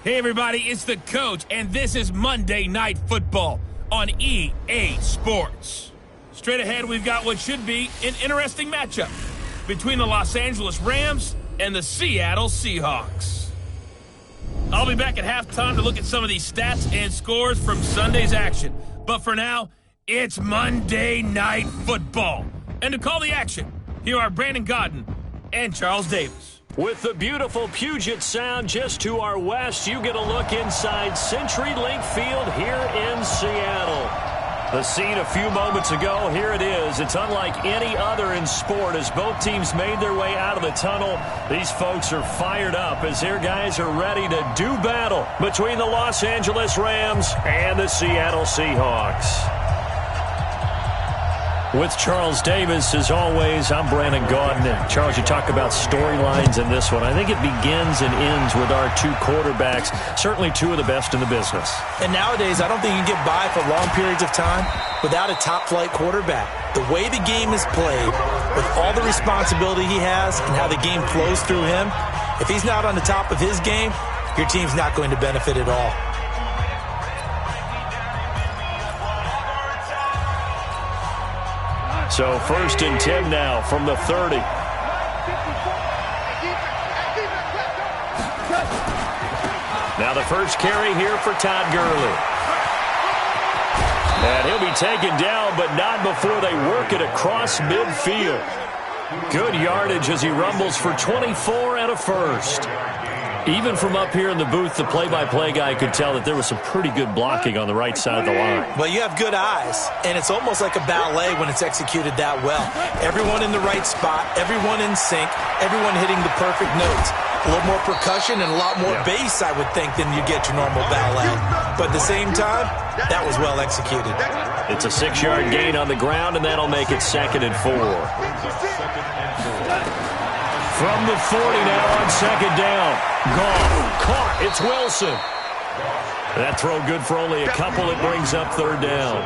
Hey everybody, it's the coach, and this is Monday Night Football on EA Sports. Straight ahead, we've got what should be an interesting matchup between the Los Angeles Rams and the Seattle Seahawks. I'll be back at halftime to look at some of these stats and scores from Sunday's action. But for now, it's Monday Night Football. And to call the action, here are Brandon Godden and Charles Davis. With the beautiful Puget Sound just to our west, you get a look inside CenturyLink Field here in Seattle. The scene a few moments ago, here it is. It's unlike any other in sport as both teams made their way out of the tunnel. These folks are fired up as their guys are ready to do battle between the Los Angeles Rams and the Seattle Seahawks. With Charles Davis, as always, I'm Brandon Godden. And Charles, you talk about storylines in this one. I think it begins and ends with our two quarterbacks, certainly two of the best in the business. And nowadays, I don't think you can get by for long periods of time without a top-flight quarterback. The way the game is played, with all the responsibility he has and how the game flows through him, if he's not on the top of his game, your team's not going to benefit at all. So 1st and 10 now from the 30. Now the first carry here for Todd Gurley. And he'll be taken down, but not before they work it across midfield. Good yardage as he rumbles for 24 and a first. Even from up here in the booth, the play-by-play guy could tell that there was some pretty good blocking on the right side of the line. Well, you have good eyes, and it's almost like a ballet when it's executed that well. Everyone in the right spot, everyone in sync, everyone hitting the perfect notes. A little more percussion and a lot more bass, I would think, than you get your normal ballet. But at the same time, that was well executed. It's a 6-yard gain on the ground, and that'll make it 2nd and 4. From the 40 now on 2nd down. Goff caught. It's Wilson. That throw good for only a couple. It brings up 3rd down.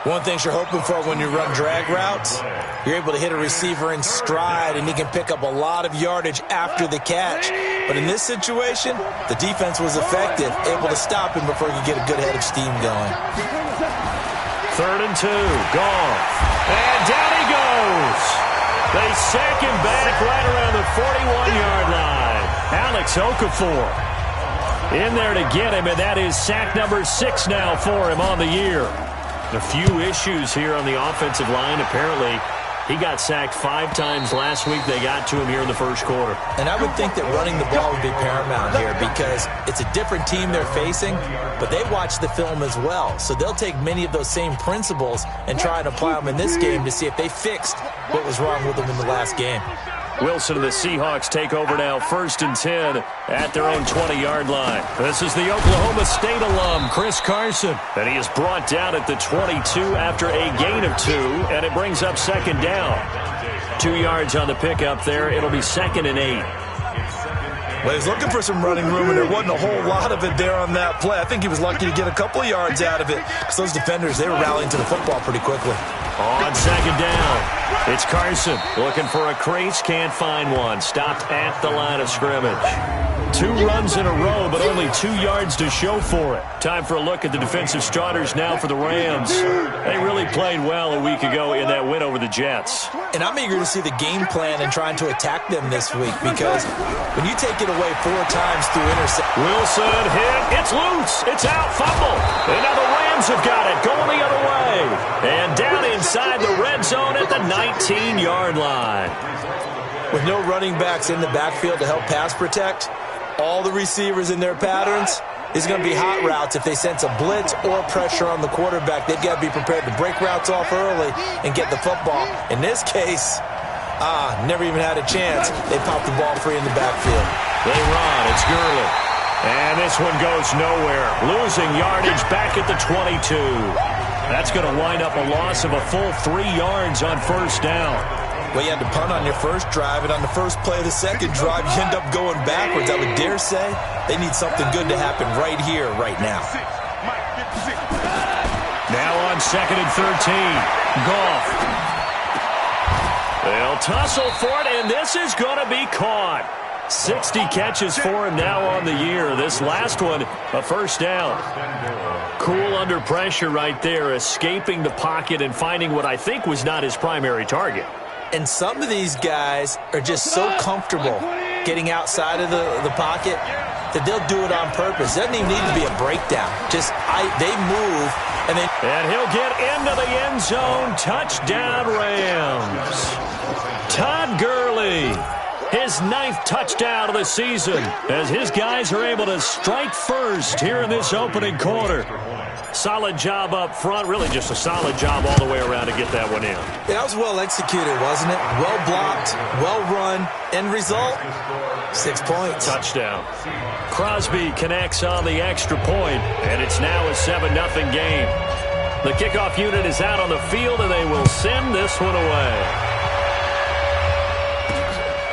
One thing you're hoping for when you run drag routes, you're able to hit a receiver in stride, and he can pick up a lot of yardage after the catch. But in this situation, the defense was effective, able to stop him before he could get a good head of steam going. 3rd and 2. Goff. And down he goes. They sack him back right around the 41-yard line. Alex Okafor in there to get him, and that is sack number 6 now for him on the year. A few issues here on the offensive line. Apparently, he got sacked 5 times last week. They got to him here in the first quarter. And I would think that running the ball would be paramount here because it's a different team they're facing, but they watch the film as well. So they'll take many of those same principles and try and apply them in this game to see if they fixed what was wrong with them in the last game. Wilson and the Seahawks take over now, 1st and 10 at their own 20-yard line. This is the Oklahoma State alum, Chris Carson. And he is brought down at the 22 after a gain of 2, and it brings up 2nd down. 2 yards on the pickup there. It'll be 2nd and 8. Well, he was looking for some running room, and there wasn't a whole lot of it there on that play. I think he was lucky to get a couple of yards out of it because those defenders, they were rallying to the football pretty quickly. On 2nd down, it's Carson looking for a crease, can't find one. Stopped at the line of scrimmage. 2 runs in a row, but only 2 yards to show for it. Time for a look at the defensive starters now for the Rams. They really played well a week ago in that win over the Jets. And I'm eager to see the game plan and trying to attack them this week because when you take it away 4 times through interception. Wilson hit. It's loose. It's out. Fumble. And now the Rams have got it going the other way. And down inside the red zone at the 19-yard line. With no running backs in the backfield to help pass protect, all the receivers in their patterns is going to be hot routes. If they sense a blitz or pressure on the quarterback, they've got to be prepared to break routes off early and get the football. In this case, never even had a chance. They popped the ball free in the backfield. They run. It's Gurley. And this one goes nowhere. Losing yardage back at the 22. That's going to wind up a loss of a full 3 yards on 1st down. Well, you had to punt on your first drive, and on the first play of the second drive, you end up going backwards. I would dare say they need something good to happen right here, right now. Now on 2nd and 13. Goff. They'll tussle for it, and this is going to be caught. 60 catches for him now on the year. This last one, a first down. Cool under pressure right there, escaping the pocket and finding what I think was not his primary target. And some of these guys are just so comfortable getting outside of the pocket that they'll do it on purpose. It doesn't even need to be a breakdown. Just they move, and he'll get into the end zone. Touchdown, Rams. Todd Gurley, his 9th touchdown of the season, as his guys are able to strike first here in this opening quarter. Solid job up front, really just a solid job all the way around to get that one in. That was well executed, wasn't it? Well blocked, well run. End result, 6 points. Touchdown. Crosby connects on the extra point, and it's now a 7-0 game. The kickoff unit is out on the field, and they will send this one away.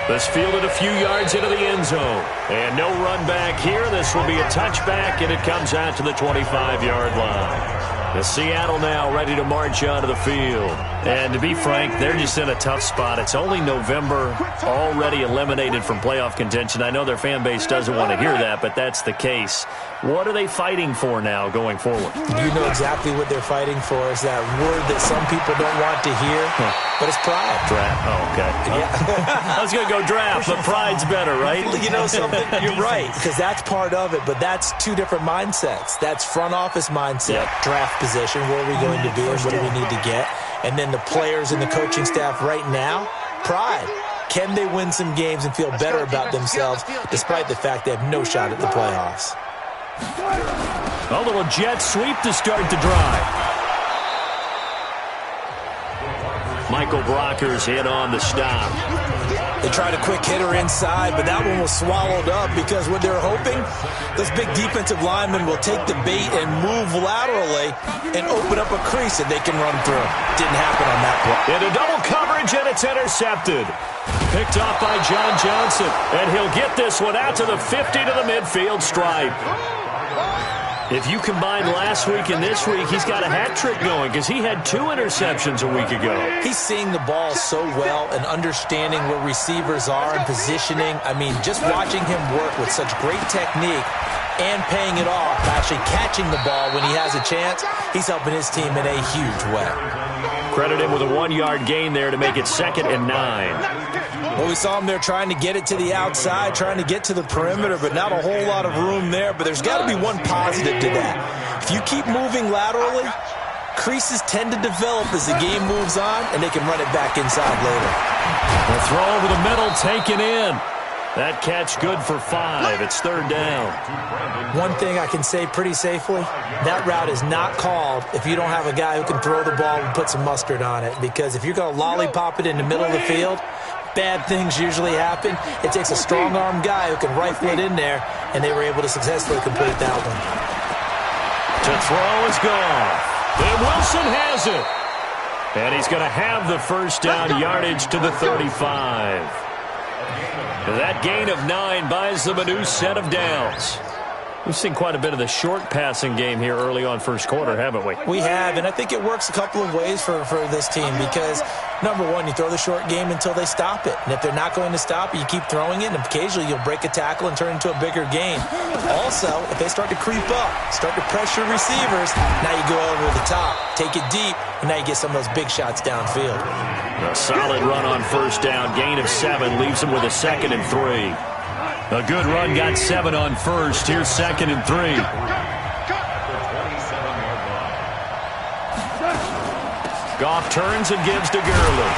This fielded a few yards into the end zone. And no run back here. This will be a touchback, and it comes out to the 25-yard line. The Seattle now ready to march onto the field. And to be frank, they're just in a tough spot. It's only November, already eliminated from playoff contention. I know their fan base doesn't want to hear that, but that's the case. What are they fighting for now going forward? You know exactly what they're fighting for. Is that word that some people don't want to hear, but it's pride. Draft. Oh, okay. Yeah. I was going to go draft, but pride's better, right? You know something? You're right, because that's part of it, but that's two different mindsets. That's front office mindset, draft position, where are we going to be and what do we need to get? And then the players and the coaching staff right now, pride. Can they win some games and feel better about themselves despite the fact they have no shot at the playoffs? A little jet sweep to start the drive. Michael Brocker's in on the stop. They tried a quick hitter inside, but that one was swallowed up because what they're hoping, those big defensive linemen will take the bait and move laterally and open up a crease that they can run through. Didn't happen on that play. Into double coverage, and it's intercepted. Picked off by John Johnson, and he'll get this one out to the 50 to the midfield stripe. If you combine last week and this week, he's got a hat trick going because he had 2 interceptions a week ago. He's seeing the ball so well and understanding where receivers are and positioning. I mean, just watching him work with such great technique and paying it off, actually catching the ball when he has a chance, he's helping his team in a huge way. Credit him with a 1-yard gain there to make it 2nd and 9. Well, we saw him there trying to get it to the outside, trying to get to the perimeter, but not a whole lot of room there. But there's got to be one positive to that. If you keep moving laterally, creases tend to develop as the game moves on, and they can run it back inside later. The throw over the middle, taken in. That catch good for 5. It's 3rd down. One thing I can say pretty safely, that route is not called if you don't have a guy who can throw the ball and put some mustard on it. Because if you're going to lollipop it in the middle of the field, bad things usually happen. It takes a strong-arm guy who can rifle it in there, and they were able to successfully complete that one. To throw is gone. And Wilson has it. And he's going to have the first down yardage to the 35. That gain of 9 buys them a new set of downs. We've seen quite a bit of the short passing game here early on first quarter, haven't we? We have, and I think it works a couple of ways for this team because, number one, you throw the short game until they stop it. And if they're not going to stop it, you keep throwing it, and occasionally you'll break a tackle and turn it into a bigger game. Also, if they start to creep up, start to pressure receivers, now you go over the top, take it deep, and now you get some of those big shots downfield. A solid run on first down, gain of 7, leaves them with a 2nd and 3. A good run got 7 on first. Here's 2nd and 3. Goff turns and gives to Gurley.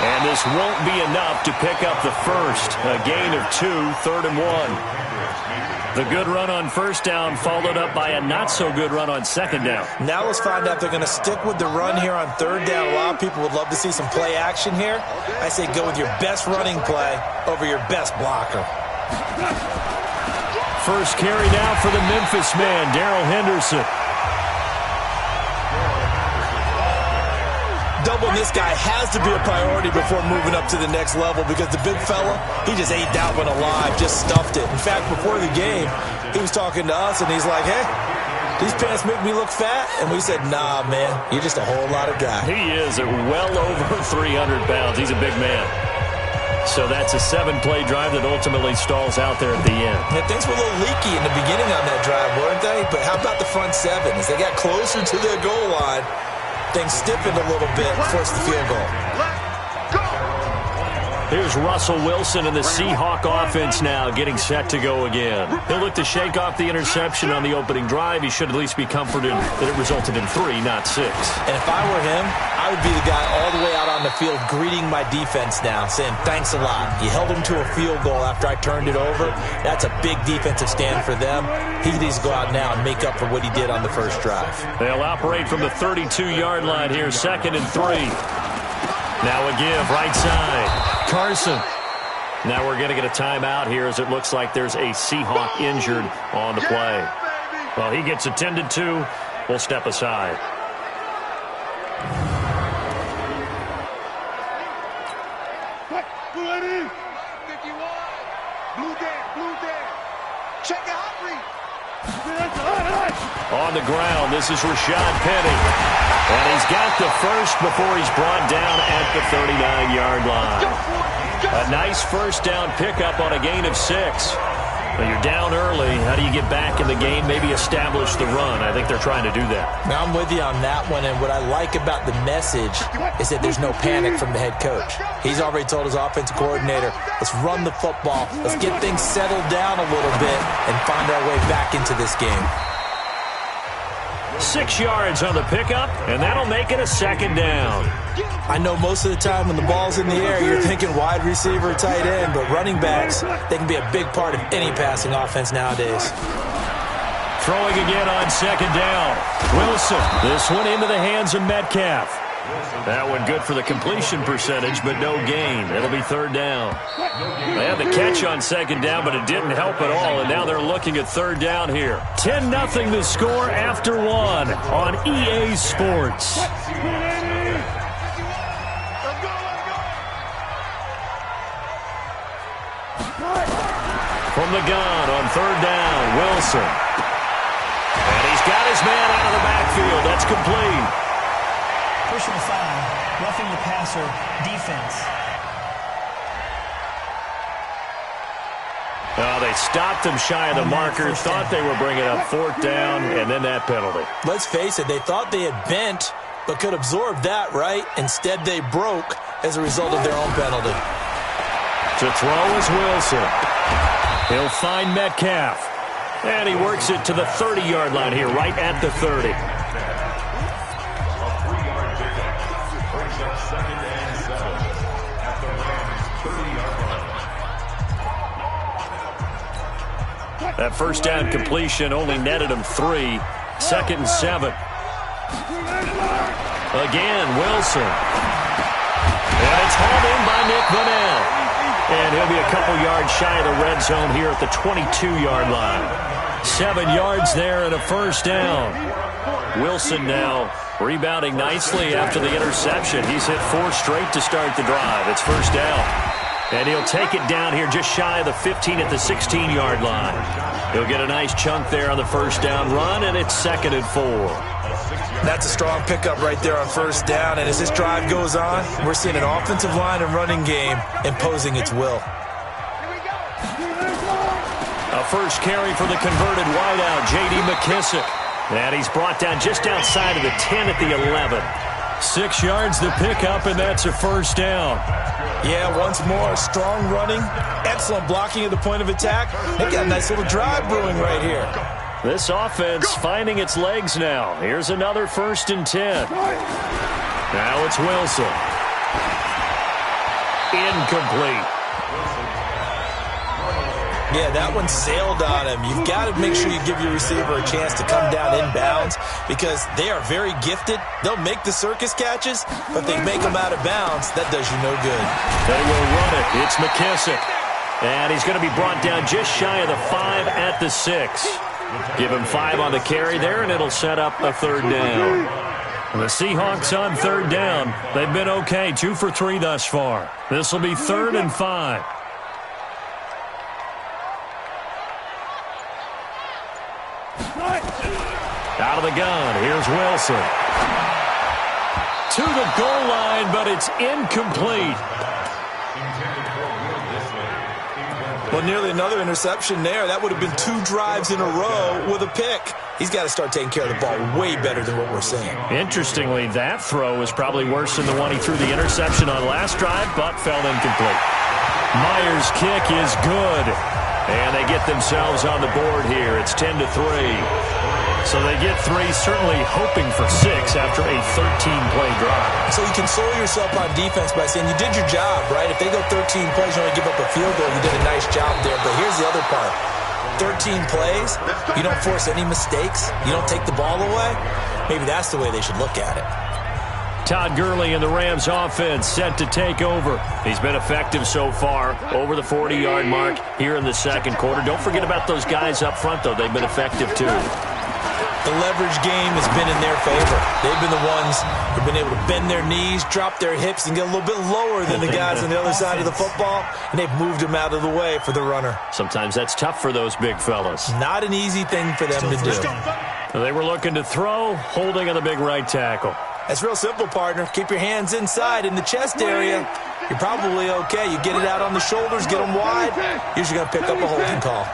And this won't be enough to pick up the first. A gain of 2, 3rd and 1. The good run on first down followed up by a not-so-good run on 2nd down. Now let's find out if they're going to stick with the run here on 3rd down. A lot of people would love to see some play action here. I say go with your best running play over your best blocker. First carry now for the Memphis man, Darrell Henderson. Doubling this guy has to be a priority before moving up to the next level because the big fella, he just ate that one alive, just stuffed it. In fact, before the game, he was talking to us, and he's like, hey, these pants make me look fat? And we said, nah, man, you're just a whole lot of guy. He is at well over 300 pounds. He's a big man. So that's a 7-play drive that ultimately stalls out there at the end. Yeah, things were a little leaky in the beginning on that drive, weren't they? But how about the front 7? As they got closer to their goal line, things stiffened a little bit, forced the field goal. Here's Russell Wilson and the Seahawk offense now getting set to go again. He'll look to shake off the interception on the opening drive. He should at least be comforted that it resulted in 3, not 6. And if I were him, I would be the guy all the way out on the field greeting my defense now, saying, thanks a lot. You held him to a field goal after I turned it over. That's a big defensive stand for them. He needs to go out now and make up for what he did on the first drive. They'll operate from the 32-yard line here, 2nd and 3. Now a give, right side. Carson. Now we're going to get a timeout here as it looks like there's a Seahawk injured on the play. Well, he gets attended to. We'll step aside. On the ground, this is Rashad Penny. And he's got the first before he's brought down at the 39-yard line. A nice first down pickup on a gain of 6. Well, you're down early. How do you get back in the game? Maybe establish the run. I think they're trying to do that. Now, I'm with you on that one, and what I like about the message is that there's no panic from the head coach. He's already told his offensive coordinator, let's run the football, let's get things settled down a little bit, and find our way back into this game. 6 yards on the pickup, and that'll make it a 2nd down. I know most of the time when the ball's in the air, you're thinking wide receiver, tight end, but running backs, they can be a big part of any passing offense nowadays. Throwing again on 2nd down. Wilson, this one into the hands of Metcalf. That one good for the completion percentage, but no gain. It'll be 3rd down. They had the catch on 2nd down, but it didn't help at all, and now they're looking at 3rd down here. 10-0 the score after 1 on EA Sports. From the gun on 3rd down, Wilson. And he's got his man out of the backfield. That's complete. Personal foul, roughing the passer, defense. Oh, they stopped him shy of the marker, thought they were bringing up 4th down, and then that penalty. Let's face it, they thought they had bent, but could absorb that, right? Instead, they broke as a result of their own penalty. To throw is Wilson. He'll find Metcalf. And he works it to the 30-yard line here, right at the 30. That first down completion only netted him 3. 2nd and 7. Again, Wilson. And it's hauled in by Nick Vanell. And he'll be a couple yards shy of the red zone here at the 22-yard line. 7 yards there and a first down. Wilson now rebounding nicely after the interception. He's hit 4 straight to start the drive. It's first down. And he'll take it down here just shy of the 15 at the 16-yard line. He'll get a nice chunk there on the first down run, and it's 2nd and 4. That's a strong pickup right there on first down, and as this drive goes on, we're seeing an offensive line and running game imposing its will. A first carry for the converted wideout, J.D. McKissick. And he's brought down just outside of the 10 at the 11. 6 yards to pick up, and that's a first down. Yeah, once more, strong running, excellent blocking at the point of attack. They've got a nice little drive brewing right here. This offense finding its legs now. Here's another 1st and 10. Now it's Wilson. Incomplete. Yeah, that one sailed on him. You've got to make sure you give your receiver a chance to come down inbounds because they are very gifted. They'll make the circus catches, but they make them out of bounds. That does you no good. They will run it. It's McKissick. And he's going to be brought down just shy of the 5 at the 6. Give him 5 on the carry there, and it'll set up a 3rd down. The Seahawks on 3rd down. They've been okay, 2 for 3 thus far. This will be 3rd and 5. Out of the gun, here's Wilson. To the goal line, but it's incomplete. Well, nearly another interception there. That would have been 2 drives in a row with a pick. He's got to start taking care of the ball way better than what we're seeing. Interestingly, that throw was probably worse than the one he threw the interception on last drive, but fell incomplete. Myers' kick is good. And they get themselves on the board here. It's 10-3. So they get 3, certainly hoping for 6 after a 13-play drive. So you console yourself on defense by saying you did your job, right? If they go 13 plays, you only give up a field goal, you did a nice job there. But here's the other part. 13 plays, you don't force any mistakes, you don't take the ball away. Maybe that's the way they should look at it. Todd Gurley and the Rams offense set to take over. He's been effective so far, over the 40-yard mark here in the second quarter. Don't forget about those guys up front, though. They've been effective, too. The leverage game has been in their favor. They've been the ones who've been able to bend their knees, drop their hips, and get a little bit lower than the guys on the other side of the football, and they've moved them out of the way for the runner. Sometimes that's tough for those big fellas. Not an easy thing for them to do. They were looking to throw, holding on the big right tackle. That's real simple, partner. Keep your hands inside in the chest area. You're probably okay. You get it out on the shoulders, get them wide. Usually going to pick up a holding call.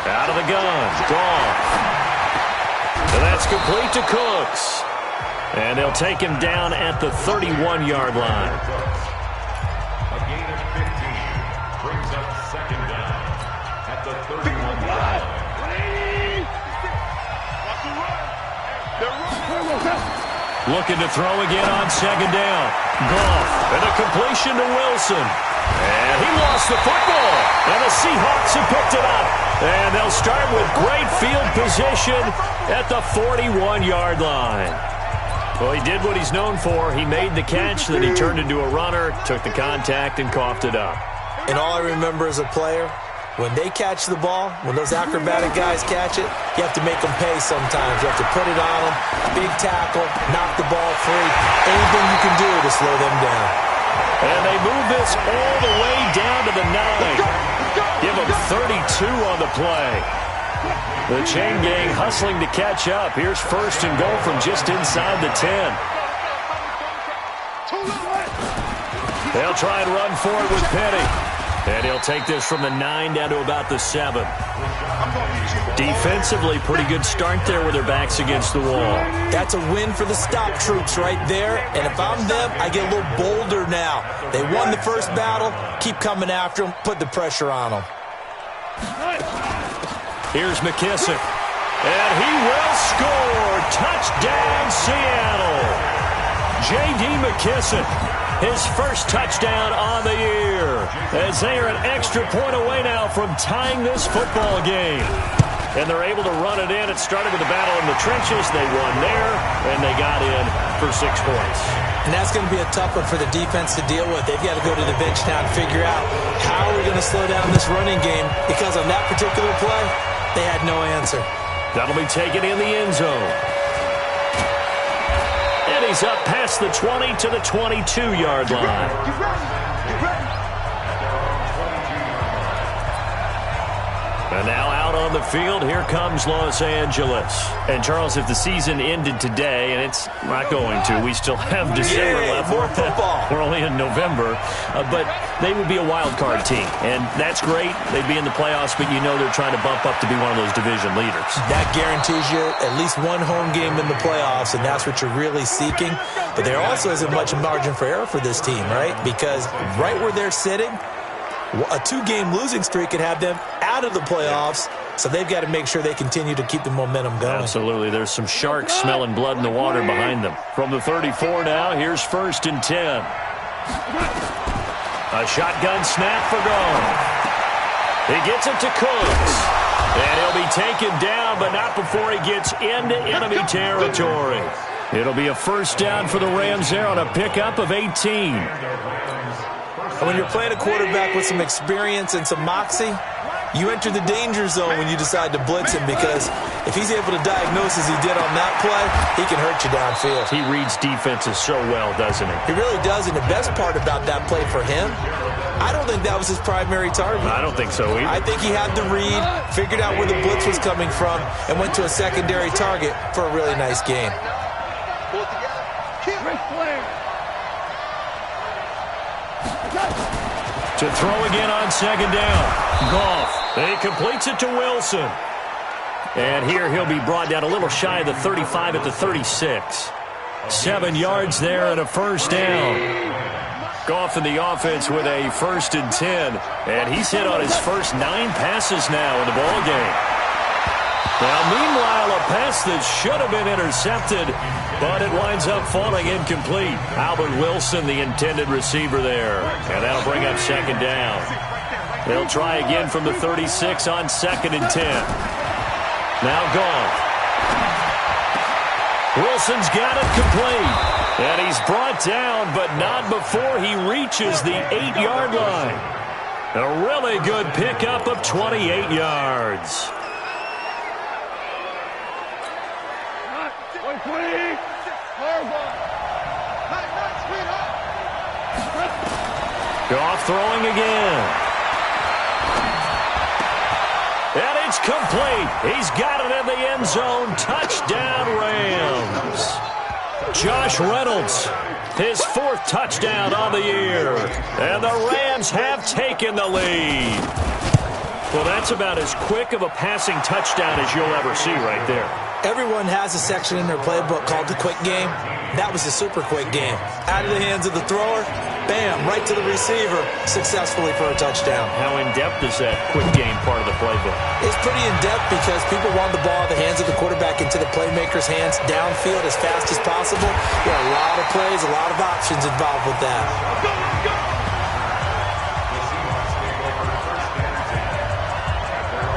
Out of the gun. Goff. And that's complete to Cooks. And they'll take him down at the 31-yard line. A gain of 15 brings up second down at the 31-yard line. Looking to throw again on second down. Goff, and a completion to Wilson. And he lost the football. And the Seahawks have picked it up. And they'll start with great field position at the 41-yard line. Well, he did what he's known for. He made the catch, then he turned into a runner, took the contact, and coughed it up. And all I remember as a player, when they catch the ball, when those acrobatic guys catch it, you have to make them pay sometimes. You have to put it on them, big tackle, knock the ball free. Anything you can do to slow them down. And they move this all the way down to the 9. Give them 32 on the play. The chain gang hustling to catch up. Here's first and goal from just inside the 10. They'll try and run for it with Penny. And he'll take this from the 9 down to about the 7. Defensively, pretty good start there with their backs against the wall. That's a win for the stop troops right there. And if I'm them, I get a little bolder now. They won the first battle. Keep coming after them. Put the pressure on them. Here's McKissick. And he will score. Touchdown, Seattle. J.D. McKissick. His first touchdown on the year, as they are an extra point away now from tying this football game. And they're able to run it in. It started with a battle in the trenches. They won there, and they got in for 6 points. And that's going to be a tough one for the defense to deal with. They've got to go to the bench now and figure out how we're going to slow down this running game, because on that particular play, they had no answer. That'll be taken in the end zone. And he's up past the 20 to the 22-yard line. And now out on the field, here comes Los Angeles. And, Charles, if the season ended today, and it's not going to, we still have December left. More football. We're only in November. But they would be a wild card team. And that's great. They'd be in the playoffs, but you know they're trying to bump up to be one of those division leaders. That guarantees you at least one home game in the playoffs, and that's what you're really seeking. But there also isn't much margin for error for this team, right? Because right where they're sitting, a 2-game losing streak could have them out of the playoffs, so they've got to make sure they continue to keep the momentum going. Absolutely. There's some sharks smelling blood in the water behind them. From the 34 now, here's first and 10. A shotgun snap for Goff. He gets it to Cooks. And he'll be taken down, but not before he gets into enemy territory. It'll be a first down for the Rams there on a pickup of 18. And when you're playing a quarterback with some experience and some moxie, you enter the danger zone when you decide to blitz him, because if he's able to diagnose as he did on that play, he can hurt you downfield. He reads defenses so well, doesn't he? He really does, and the best part about that play for him, I don't think that was his primary target. I don't think so either. I think he had the read, figured out where the blitz was coming from, and went to a secondary target for a really nice game. To throw again on second down. Goff. He completes it to Wilson. And here he'll be brought down a little shy of the 35 at the 36. 7 yards there and a first down. Goff in the offense with a 1st and 10. And he's hit on his first 9 passes now in the ballgame. Now, meanwhile, a pass that should have been intercepted, but it winds up falling incomplete. Albert Wilson, the intended receiver there. And that'll bring up second down. They'll try again from the 36 on 2nd and 10. Now Goff. Wilson's got it complete. And he's brought down, but not before he reaches the 8-yard line. A really good pickup of 28 yards. Goff throwing again. And it's complete. He's got it in the end zone. Touchdown, Rams. Josh Reynolds, his 4th touchdown on the year. And the Rams have taken the lead. Well, that's about as quick of a passing touchdown as you'll ever see right there. Everyone has a section in their playbook called the quick game. That was a super quick game. Out of the hands of the thrower, bam, right to the receiver, successfully for a touchdown. How in-depth is that quick game part of the playbook? It's pretty in-depth because people want the ball in the hands of the quarterback into the playmaker's hands downfield as fast as possible. There are a lot of plays, a lot of options involved with that.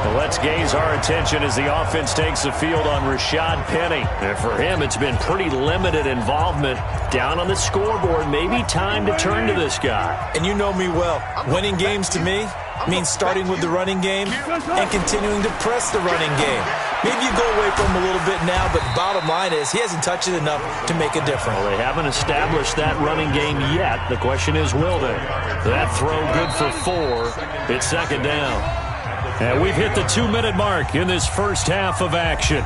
Well, let's gaze our attention as the offense takes the field on Rashad Penny. And for him, it's been pretty limited involvement. Down on the scoreboard, maybe time to turn to this guy. And you know me well. Winning games to me means starting with the running game and continuing to press the running game. Maybe you go away from him a little bit now, but the bottom line is he hasn't touched it enough to make a difference. Well, they haven't established that running game yet. The question is, will they? That throw good for 4. It's second down. And we've hit the 2-minute mark in this first half of action.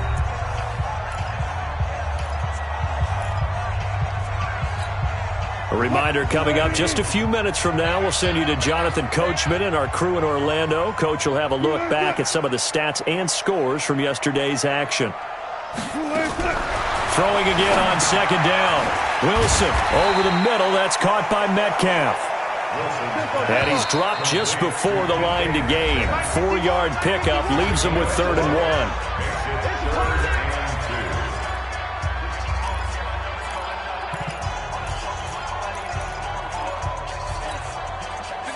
A reminder coming up just a few minutes from now, we'll send you to Jonathan Coachman and our crew in Orlando. Coach will have a look back at some of the stats and scores from yesterday's action. Throwing again on second down. Wilson over the middle. That's caught by Metcalf. And he's dropped just before the line to gain. 4-yard pickup leaves him with 3rd and 1.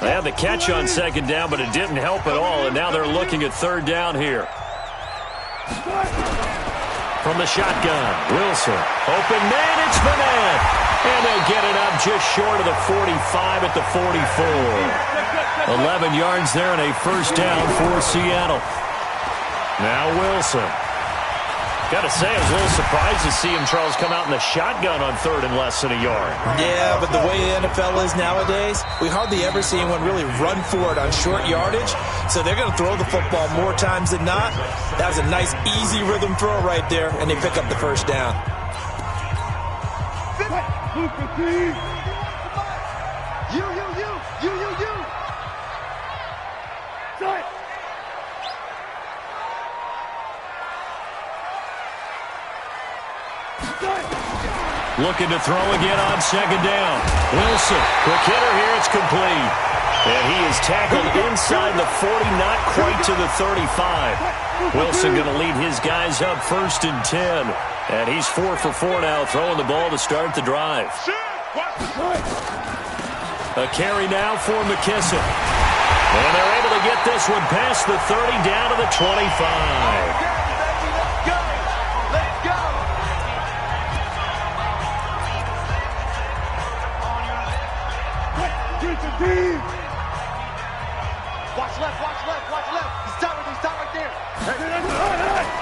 They had the catch on second down, but it didn't help at all, and now they're looking at 3rd down here. From the shotgun, Wilson. Open man, it's Burnett. And they'll get it up just short of the 45 at the 44. 11 yards there and a first down for Seattle. Now Wilson. Got to say, I was a little surprised to see him, Charles, come out in the shotgun on 3rd and less than a yard. Yeah, but the way the NFL is nowadays, we hardly ever see anyone really run for it on short yardage. So they're going to throw the football more times than not. That was a nice, easy rhythm throw right there, and they pick up the first down. Looking to throw again on second down. Wilson, quick hitter here, it's complete. And he is tackled inside the 40, not quite to the 35. Wilson going to lead his guys up 1st and 10. And he's 4 for 4 now, throwing the ball to start the drive. A carry now for McKissick. And they're able to get this one past the 30 down to the 25.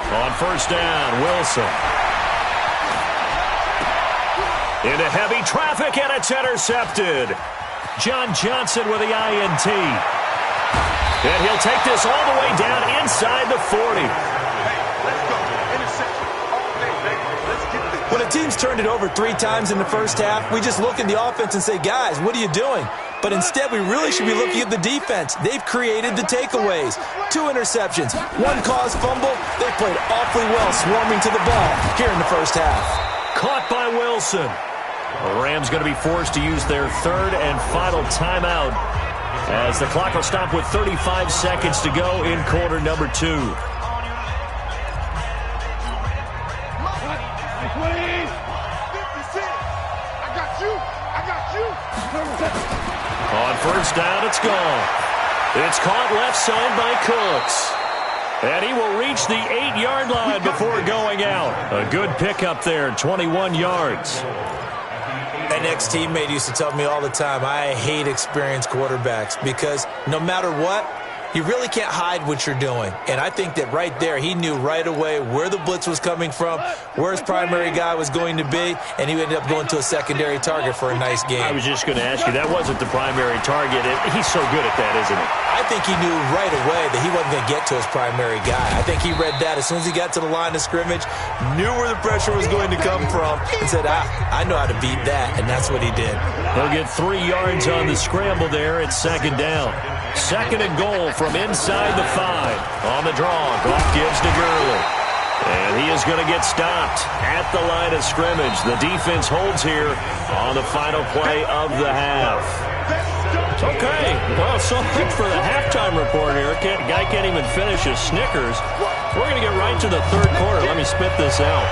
On first down, Wilson. Into heavy traffic, and it's intercepted. John Johnson with the INT. And he'll take this all the way down inside the 40. Hey, let's go. Interception all day, baby. Let's get this. When a team's turned it over 3 times in the first half, we just look at the offense and say, guys, what are you doing? But instead, we really should be looking at the defense. They've created the takeaways. 2 interceptions, 1 caused fumble. They played awfully well swarming to the ball here in the first half. Caught by Wilson. The Rams going to be forced to use their 3rd and final timeout as the clock will stop with 35 seconds to go in quarter number 2. On first down, it's gone. It's caught left side by Cooks. And he will reach the 8-yard line before going out. A good pickup there, 21 yards. An ex-teammate used to tell me all the time, I hate experienced quarterbacks because no matter what, you really can't hide what you're doing. And I think that right there, he knew right away where the blitz was coming from, where his primary guy was going to be, and he ended up going to a secondary target for a nice game. I was just going to ask you, that wasn't the primary target. He's so good at that, isn't he? I think he knew right away that he wasn't going to get to his primary guy. I think he read that as soon as he got to the line of scrimmage, knew where the pressure was going to come from, and said, I know how to beat that, and that's what he did. He'll get 3 yards on the scramble there. It's 2nd down. 2nd and goal from inside the 5. On the draw, Goff gives to Gurley. And he is going to get stopped at the line of scrimmage. The defense holds here on the final play of the half. Okay, well, so much for the halftime report here. Guy can't even finish his Snickers. We're going to get right to the 3rd quarter. Let me spit this out.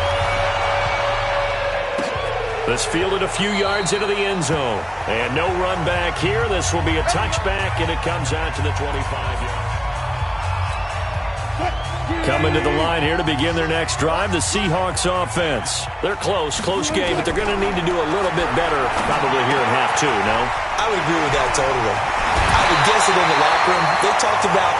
This fielded a few yards into the end zone. And no run back here. This will be a touchback, and it comes out to the 25-yard. Coming to the line here to begin their next drive, the Seahawks offense. They're close game, but they're going to need to do a little bit better probably here in half 2, no? I would agree with that totally. I would guess that in the locker room, they talked about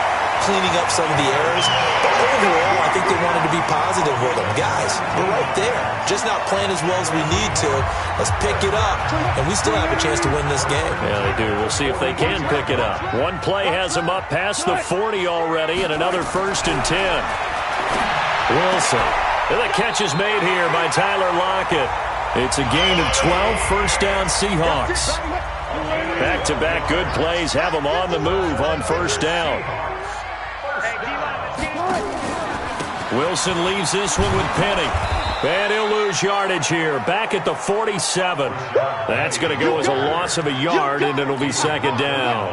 cleaning up some of the errors, but overall, I think they wanted to be positive with them. Guys, we're right there. Just not playing as well as we need to. Let's pick it up, and we still have a chance to win this game. Yeah, they do. We'll see if they can pick it up. One play has them up past the 40 already, and another 1st and 10. Wilson. And the catch is made here by Tyler Lockett. It's a gain of 12, 1st down Seahawks. Back-to-back good plays have them on the move on 1st down. Wilson leaves this one with Penny. And he'll lose yardage here. Back at the 47. That's going to go as a loss of a yard, and it'll be 2nd down.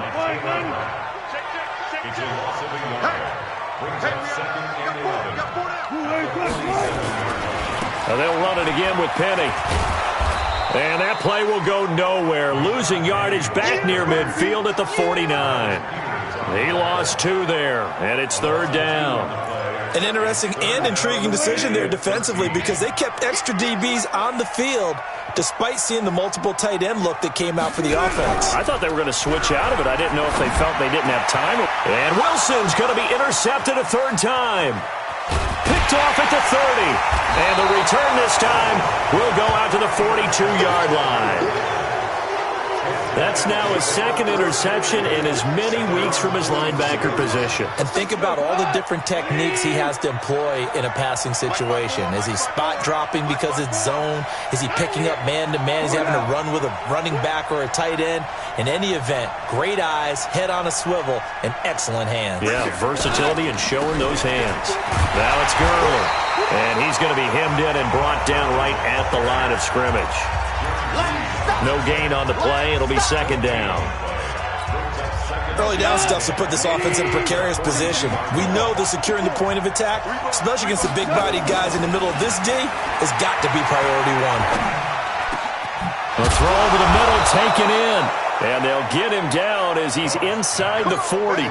Now they'll run it again with Penny. And that play will go nowhere. Losing yardage back near midfield at the 49. He lost 2 there, and it's 3rd down. An interesting and intriguing decision there defensively because they kept extra DBs on the field despite seeing the multiple tight end look that came out for the offense. I thought they were going to switch out of it. I didn't know if they felt they didn't have time. And Wilson's going to be intercepted a 3rd time. Picked off at the 30. And the return this time will go out to the 42-yard line. That's now his 2nd interception in as many weeks from his linebacker position. And think about all the different techniques he has to employ in a passing situation. Is he spot dropping because it's zone? Is he picking up man-to-man? Is he having to run with a running back or a tight end? In any event, great eyes, head on a swivel, and excellent hands. Yeah, versatility and showing those hands. Now it's Gurley. And he's going to be hemmed in and brought down right at the line of scrimmage. No gain on the play. It'll be 2nd down. Early down stuff to put this offense in a precarious position. We know that securing the point of attack, especially against the big-bodied guys in the middle of this D, has got to be priority 1. A throw over the middle taken in. And they'll get him down as he's inside the 40.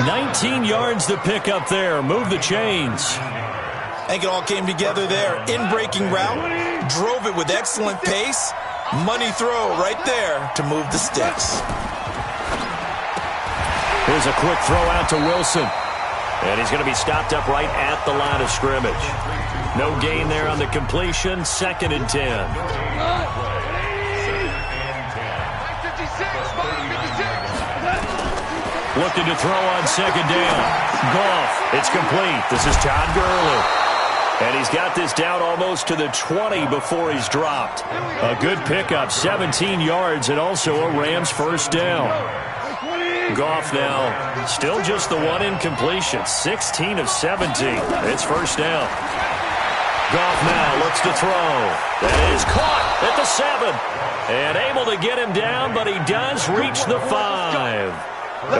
19 yards to pick up there. Move the chains. I think it all came together there. In-breaking route, drove it with excellent pace. Money throw right there to move the sticks. Here's a quick throw out to Wilson. And he's going to be stopped up right at the line of scrimmage. No gain there on the completion. 2nd and 10. Looking to throw on 2nd down. Goff. It's complete. This is Todd Gurley. And he's got this down almost to the 20 before he's dropped. A good pickup, 17 yards, and also a Rams first down. Goff now still just the one incompletion, 16 of 17. It's first down. Goff now looks to throw. That is caught at the 7. And able to get him down, but he does reach the 5.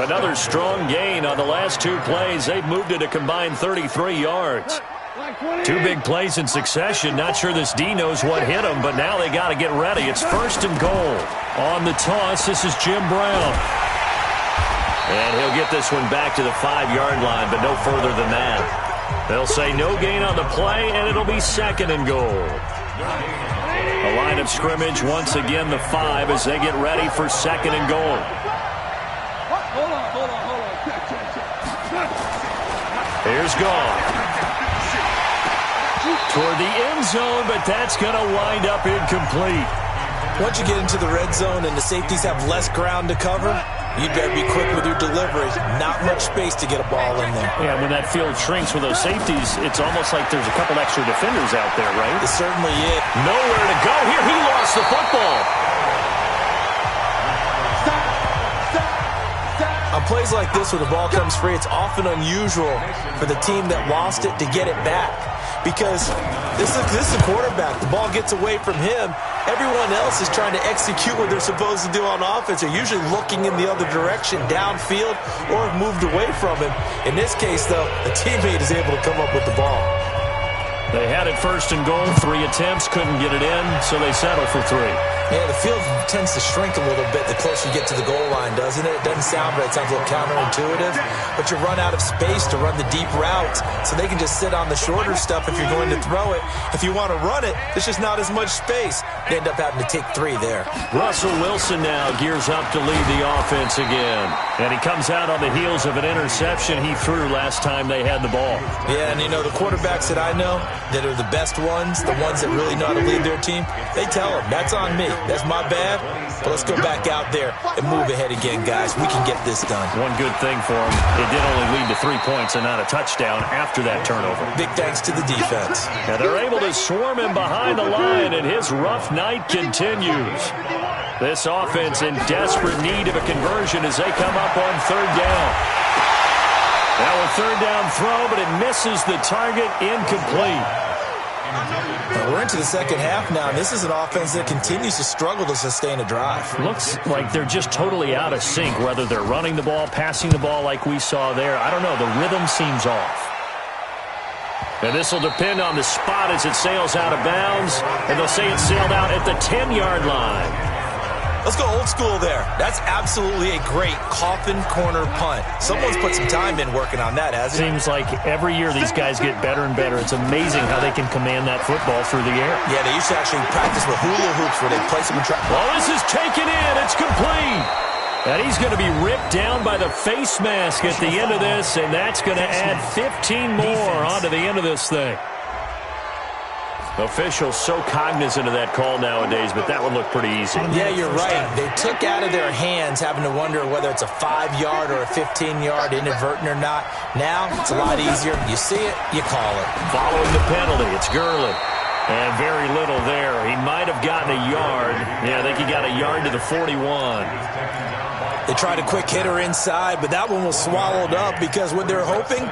Another strong gain on the last 2 plays. They've moved it a combined 33 yards. 2 big plays in succession. Not sure this D knows what hit him, but now they got to get ready. It's first and goal. On the toss, this is Jim Brown. And he'll get this one back to the 5-yard line, but no further than that. They'll say no gain on the play, and it'll be second and goal. A line of scrimmage, once again the 5 as they get ready for second and goal. Here's Goff. Toward the end zone, but that's going to wind up incomplete. Once you get into the red zone and the safeties have less ground to cover, you better be quick with your delivery. Not much space to get a ball in there. Yeah, when that field shrinks with those safeties, it's almost like there's a couple extra defenders out there, right? It certainly is. Nowhere to go here. He lost the football. On plays like this where the ball comes free, it's often unusual for the team that lost it to get it back. Because this is a quarterback. The ball gets away from him. Everyone else is trying to execute what they're supposed to do on offense. They're usually looking in the other direction, downfield, or have moved away from him. In this case, though, the teammate is able to come up with the ball. They had it first and goal, 3 attempts, couldn't get it in, so they settle for 3. Yeah, the field tends to shrink a little bit the closer you get to the goal line, doesn't it? It doesn't sound right. It sounds a little counterintuitive. But you run out of space to run the deep routes, so they can just sit on the shorter stuff if you're going to throw it. If you want to run it, there's just not as much space. You end up having to take 3 there. Russell Wilson now gears up to lead the offense again. And he comes out on the heels of an interception he threw last time they had the ball. Yeah, and you know, the quarterbacks that I know that are the best ones, the ones that really know how to lead their team, they tell them, that's on me. That's my bad. But let's go back out there and move ahead again, guys. We can get this done. One good thing for him, it did only lead to 3 points and not a touchdown after that turnover. Big thanks to the defense. And they're able to swarm him behind the line, and his rough night continues. This offense in desperate need of a conversion as they come up on 3rd down. Now a 3rd down throw, but it misses the target, incomplete. We're into the second half now, and this is an offense that continues to struggle to sustain a drive. Looks like they're just totally out of sync, whether they're running the ball, passing the ball like we saw there. I don't know. The rhythm seems off. And this will depend on the spot as it sails out of bounds, and they'll say it sailed out at the 10-yard line. Let's go old school there. That's absolutely a great coffin corner punt. Someone's put some time in working on that, hasn't it? Seems like every year these guys get better and better. It's amazing how they can command that football through the air. Yeah, they used to actually practice with hula hoops where they place them in track. Well, this is taken in. It's complete. And he's going to be ripped down by the face mask at the end of this, and that's going to add 15 more onto the end of this thing. Officials so cognizant of that call nowadays, but that would look pretty easy. Yeah, you're right. They took out of their hands having to wonder whether it's a 5-yard or a 15-yard inadvertent or not. Now, it's a lot easier. You see it, you call it. Following the penalty, it's Gurley. And very little there. He might have gotten a yard. Yeah, I think he got a yard to the 41. They tried a quick hitter inside, but that one was swallowed up because what they're hoping,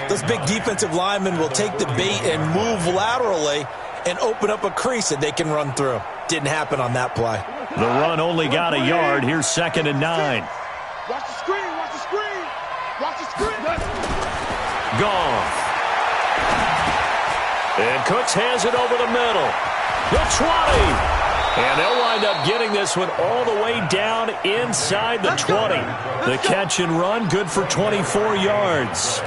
those big defensive linemen will take the bait and move laterally and open up a crease that they can run through. Didn't happen on that play. The run only got a yard. Here's 2nd and 9. Watch the screen, watch the screen, watch the screen. Goff. And Cooks has it over the middle. The 20. And they'll wind up getting this one all the way down inside the 20. The catch and run, good for 24 yards.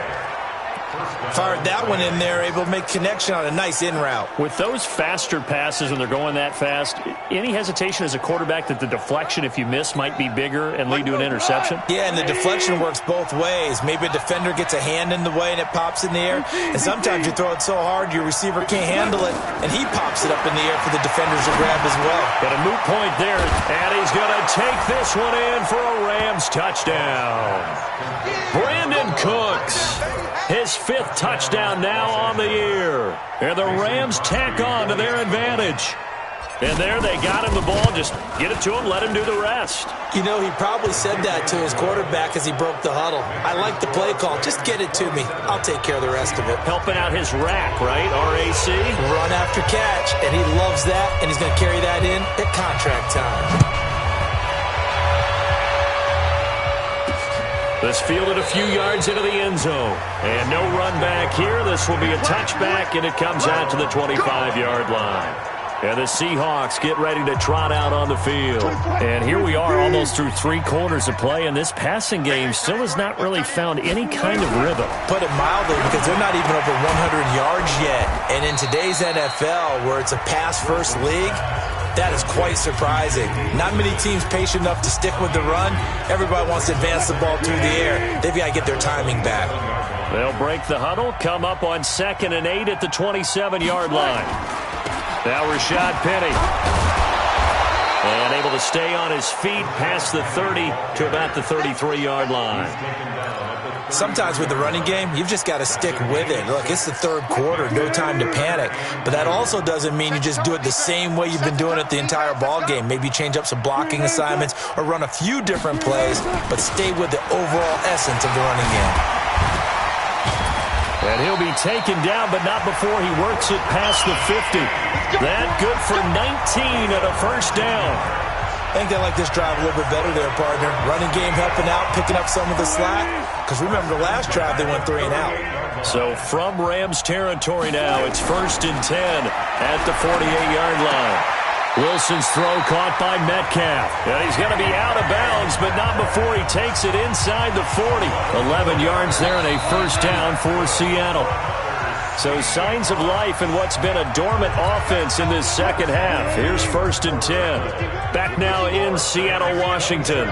Fired that one in there, able to make connection on a nice in route. With those faster passes when they're going that fast, any hesitation as a quarterback that the deflection, if you miss, might be bigger and lead to an interception? Yeah, and the deflection works both ways. Maybe a defender gets a hand in the way and it pops in the air. And sometimes you throw it so hard your receiver can't handle it, and he pops it up in the air for the defenders to grab as well. Got a moot point there, and he's going to take this one in for a Rams touchdown. Brandon Cooks, his fifth touchdown now on the year. And the Rams tack on to their advantage. And there they got him the ball. Just get it to him, let him do the rest. You know, he probably said that to his quarterback as he broke the huddle. I like the play call. Just get it to me. I'll take care of the rest of it. Helping out his rack, right? RAC? Run after catch, and he loves that, and he's going to carry that in at contract time. This fielded a few yards into the end zone. And no run back here. This will be a touchback, and it comes out to the 25-yard line. And the Seahawks get ready to trot out on the field. And here we are almost through 3 quarters of play, and this passing game still has not really found any kind of rhythm. Put it mildly, because they're not even over 100 yards yet. And in today's NFL, where it's a pass-first league, that is quite surprising. Not many teams patient enough to stick with the run. Everybody wants to advance the ball through the air. They've got to get their timing back. They'll break the huddle, come up on 2nd and 8 at the 27-yard line. Now Rashad Penny. And able to stay on his feet past the 30 to about the 33-yard line. Sometimes with the running game, you've just got to stick with it. Look, it's the 3rd quarter, no time to panic. But that also doesn't mean you just do it the same way you've been doing it the entire ball game. Maybe change up some blocking assignments or run a few different plays, but stay with the overall essence of the running game. And he'll be taken down, but not before he works it past the 50. That good for 19 and a first down. I think they like this drive a little bit better there, partner. Running game helping out, picking up some of the slack. Because remember, the last drive they went 3 and out. So from Rams territory now, it's 1st and 10 at the 48-yard line. Wilson's throw caught by Metcalf. And he's going to be out of bounds, but not before he takes it inside the 40. 11 yards there and a first down for Seattle. So signs of life in what's been a dormant offense in this second half. Here's 1st and 10. Back now in Seattle, Washington.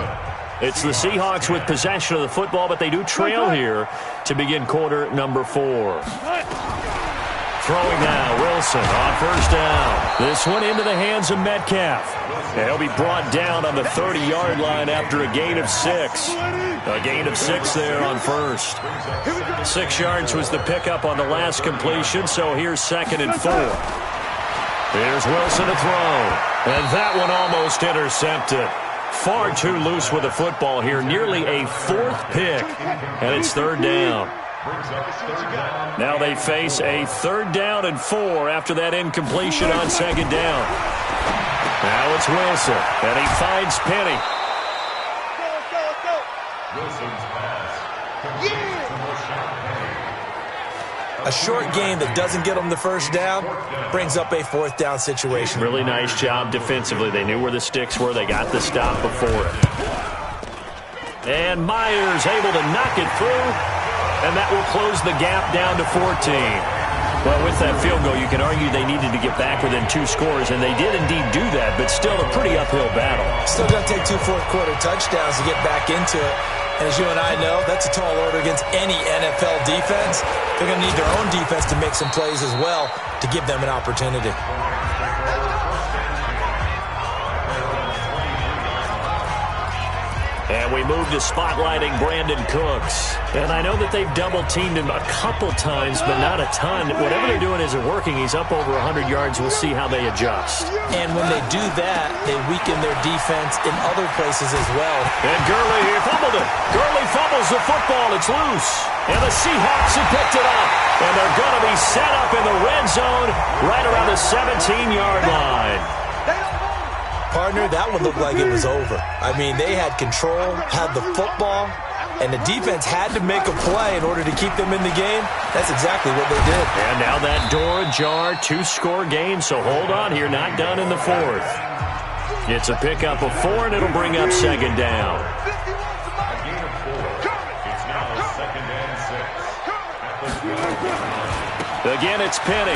It's the Seahawks with possession of the football, but they do trail here to begin quarter number 4. Throwing now, Wilson on first down. This one into the hands of Metcalf. And he'll be brought down on the 30-yard line after a gain of 6. A gain of 6 there on first. 6 yards was the pickup on the last completion, so here's 2nd and 4. Here's Wilson to throw. And that one almost intercepted. Far too loose with the football here. Nearly a 4th pick. And it's 3rd down. Now they face a 3rd down and 4 after that incompletion on 2nd down. Now it's Wilson, and he finds Penny. Wilson's pass. A short game that doesn't get them the first down brings up a 4th down situation. Really nice job defensively. They knew where the sticks were. They got the stop before it. And Myers able to knock it through. And that will close the gap down to 14. Well, with that field goal, you can argue they needed to get back within 2 scores, and they did indeed do that, but still a pretty uphill battle. Still going to take 2 fourth-quarter touchdowns to get back into it. And as you and I know, that's a tall order against any NFL defense. They're going to need their own defense to make some plays as well to give them an opportunity. And we move to spotlighting Brandon Cooks. And I know that they've double-teamed him a couple times, but not a ton. Whatever they're doing isn't working. He's up over 100 yards. We'll see how they adjust. And when they do that, they weaken their defense in other places as well. And Gurley, he fumbled it. Gurley fumbles the football. It's loose. And the Seahawks have picked it up. And they're going to be set up in the red zone right around the 17-yard line. Partner, that one looked like it was over. I mean, they had control, had the football, and the defense had to make a play in order to keep them in the game. That's exactly what they did. And now that door ajar, 2-score game, so hold on here, not done in the 4th. It's a pickup of 4, and it'll bring up 2nd down. A gain of 4. It's now 2nd and 6. Again, it's Penny.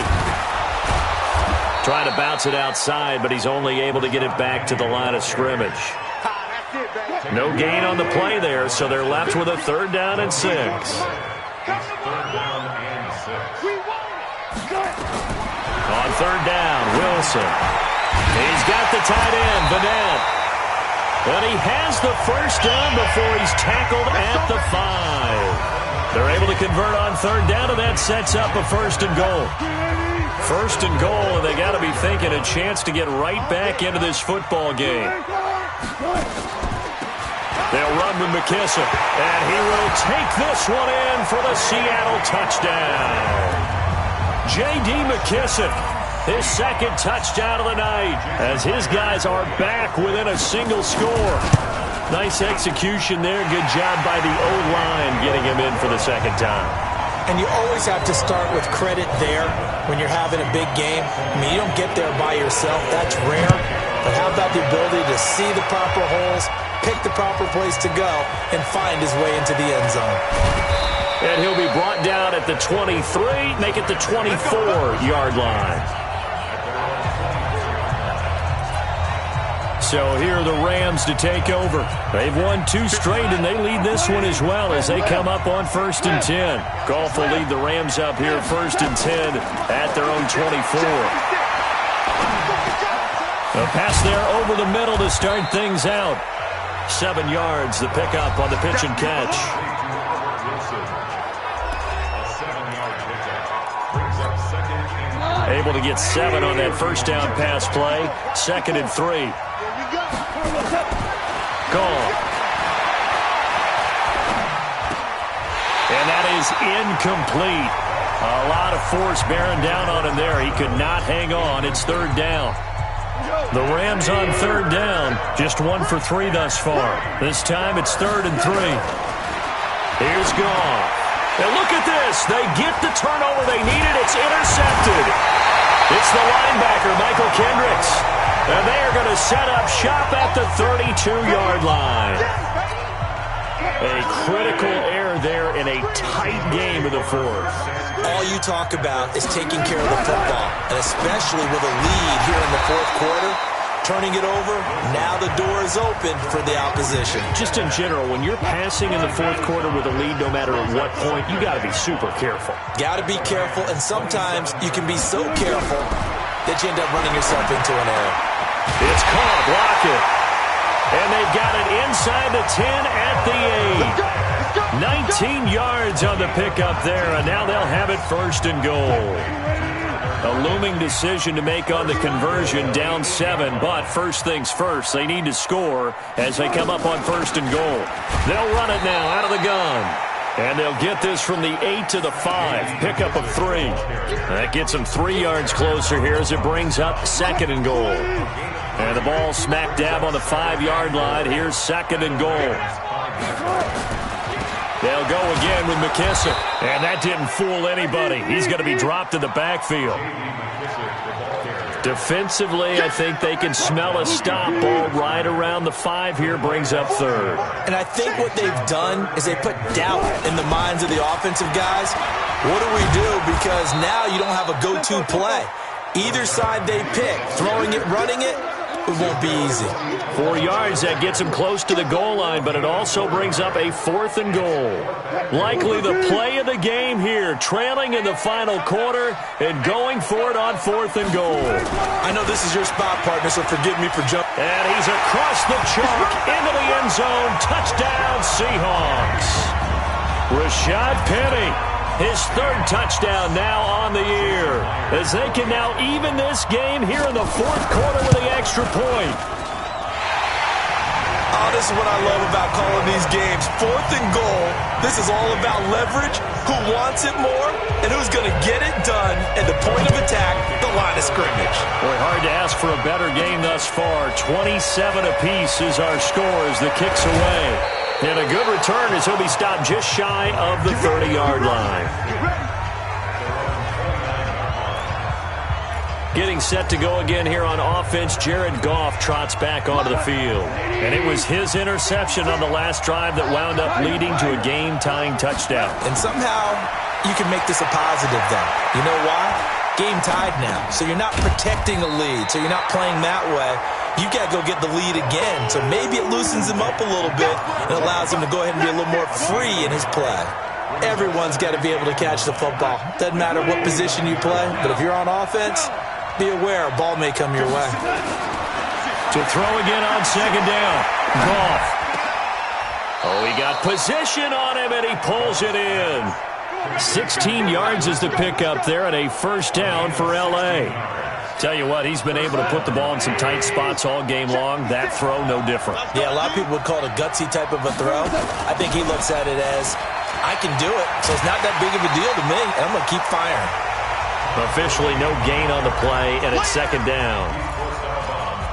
Trying to bounce it outside, but he's only able to get it back to the line of scrimmage. No gain on the play there, so they're left with a 3rd down and 6. It's 3rd down and 6. On 3rd down, Wilson. He's got the tight end, Vanette. And he has the first down before he's tackled at the 5. They're able to convert on third down, and that sets up a 1st and goal. 1st and goal, and they got to be thinking a chance to get right back into this football game. They'll run with McKissick, and he will take this one in for the Seattle touchdown. J.D. McKissick, his 2nd touchdown of the night, as his guys are back within a single score. Nice execution there. Good job by the O-line getting him in for the 2nd time. And you always have to start with credit there when you're having a big game. I mean, you don't get there by yourself. That's rare. But how about the ability to see the proper holes, pick the proper place to go, and find his way into the end zone? And he'll be brought down at the 23, make it the 24-yard line. So here are the Rams to take over. They've won 2 straight, and they lead this one as well as they come up on 1st and 10. Goff will lead the Rams up here 1st and 10 at their own 24. A pass there over the middle to start things out. 7 yards, the pickup on the pitch and catch. Able to get 7 on that 1st down pass play. 2nd and 3. Gone. And that is incomplete. A lot of force bearing down on him there. He could not hang on. It's 3rd down. The Rams on 3rd down. Just 1 for 3 thus far. This time it's 3rd and 3. Here's Goff. And look at this. They get the turnover they needed. It's intercepted. It's the linebacker, Michael Kendricks. And they are going to set up shop at the 32-yard line. A critical error there in a tight game of the 4th. All you talk about is taking care of the football, and especially with a lead here in the 4th quarter. Turning it over, now the door is open for the opposition. Just in general, when you're passing in the 4th quarter with a lead, no matter at what point, you got to be super careful. Got to be careful, and sometimes you can be so careful that you end up running yourself into an error. It's caught, block it. And they've got it inside the 10 at the 8. 19 yards on the pickup there, and now they'll have it 1st and goal. A looming decision to make on the conversion, down 7, but first things first, they need to score as they come up on 1st and goal. They'll run it now out of the gun. And they'll get this from the 8 to the 5, pickup of 3. That gets them 3 yards closer here as it brings up 2nd and goal. And the ball smack dab on the 5-yard line. Here's 2nd and goal. They'll go again with McKissick. And that didn't fool anybody. He's going to be dropped in the backfield. Defensively, I think they can smell a stop. Ball right around the 5 here, brings up 3rd. And I think what they've done is they put doubt in the minds of the offensive guys. What do we do? Because now you don't have a go-to play. Either side they pick, throwing it, running it, it won't be easy. 4 yards, that gets him close to the goal line, but it also brings up a 4th and goal. Likely the play of the game here, trailing in the final quarter and going for it on 4th and goal. I know this is your spot, partner, so forgive me for jumping. And he's across the chalk into the end zone. Touchdown, Seahawks. Rashad Penny, his 3rd touchdown now on the year, as they can now even this game here in the 4th quarter with the extra point. Oh, this is what I love about calling these games. 4th and goal. This is all about leverage, who wants it more, and who's going to get it done at the point of attack, the line of scrimmage. Boy, hard to ask for a better game thus far. 27 apiece is our score as the kick's away. And a good return as he'll be stopped just shy of the 30-yard line. Getting set to go again here on offense, Jared Goff trots back onto the field. And it was his interception on the last drive that wound up leading to a game-tying touchdown. And somehow you can make this a positive then. You know why? Game tied now. So you're not protecting a lead, so you're not playing that way. You got to go get the lead again. So maybe it loosens him up a little bit and allows him to go ahead and be a little more free in his play. Everyone's got to be able to catch the football. Doesn't matter what position you play, but if you're on offense, be aware, a ball may come your way. To throw again on 2nd down. Goff. Oh, he got position on him, and he pulls it in. 16 yards is the pickup there, and a first down for L.A. Tell you what, he's been able to put the ball in some tight spots all game long. That throw, no different. Yeah, a lot of people would call it a gutsy type of a throw. I think he looks at it as, I can do it, so it's not that big of a deal to me, and I'm going to keep firing. Officially no gain on the play, and it's second down.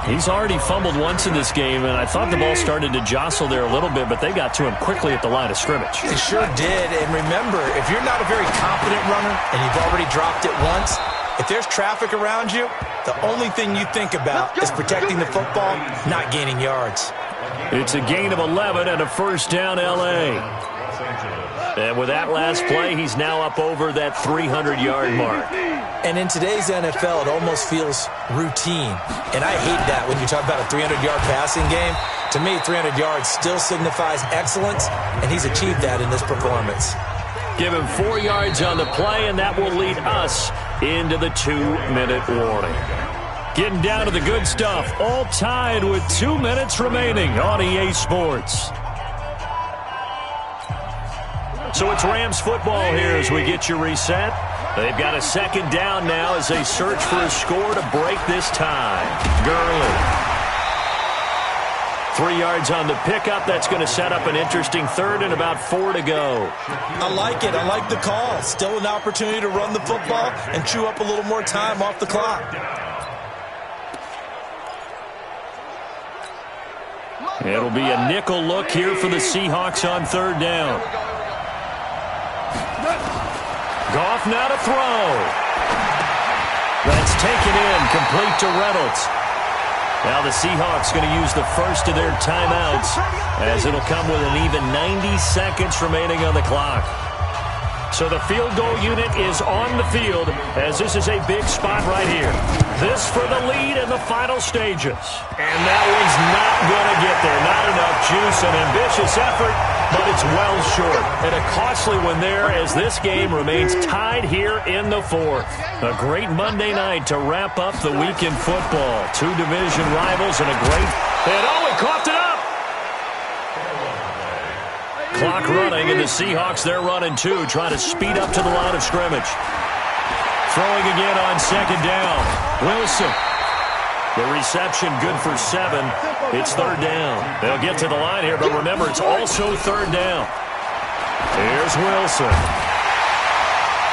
He's already fumbled once in this game, and I thought the ball started to jostle there a little bit, but they got to him quickly at the line of scrimmage. They sure did, and remember, if you're not a very confident runner and you've already dropped it once, if there's traffic around you, the only thing you think about is protecting the football, not gaining yards. It's a gain of 11 and a first down L.A. And with that last play, he's now up over that 300-yard mark. And in today's NFL, it almost feels routine. And I hate that when you talk about a 300-yard passing game. To me, 300 yards still signifies excellence, and he's achieved that in this performance. Give him 4 yards on the play, and that will lead us into the 2-minute warning. Getting down to the good stuff, all tied with 2 minutes remaining on EA Sports. So it's Rams football here as we get you reset. They've got a second down now as they search for a score to break this tie. Gurley. 3 yards on the pickup. That's going to set up an interesting third and about 4 to go. I like it. I like the call. Still an opportunity to run the football and chew up a little more time off the clock. It'll be a nickel look here for the Seahawks on third down. Goff now to throw. That's taken in, complete to Reynolds. Now the Seahawks going to use the first of their timeouts as it'll come with an even 90 seconds remaining on the clock. So the field goal unit is on the field as this is a big spot right here. This for the lead in the final stages. And that one's not going to get there. Not enough juice, an ambitious effort, but it's well short. And a costly one there as this game remains tied here in the fourth. A great Monday night to wrap up the week in football. Two division rivals and a great... And oh, he coughed it up! Clock running, and the Seahawks, they're running too, trying to speed up to the line of scrimmage. Throwing again on second down. Wilson. The reception good for 7. It's third down. They'll get to the line here, but remember, it's also third down. Here's Wilson.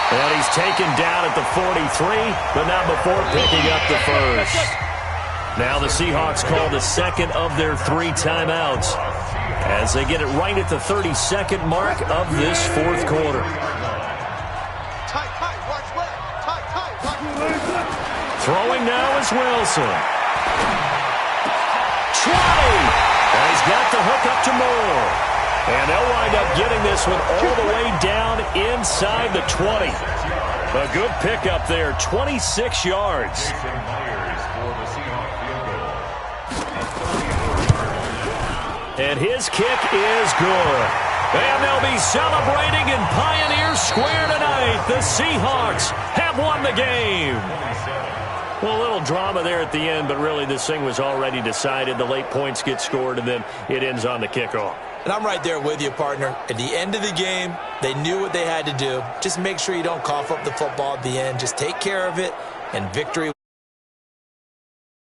And he's taken down at the 43, but not before picking up the first. Now the Seahawks call the second of their 3 timeouts as they get it right at the 32nd mark of this fourth quarter. Throwing now is Wilson. 20! And he's got the hook up to Moore. And they'll wind up getting this one all the way down inside the 20. A good pickup there, 26 yards. And his kick is good. And they'll be celebrating in Pioneer Square tonight. The Seahawks have won the game. Well, a little drama there at the end, but really this thing was already decided. The late points get scored, and then it ends on the kickoff. And I'm right there with you, partner. At the end of the game, they knew what they had to do. Just make sure you don't cough up the football at the end. Just take care of it, and victory.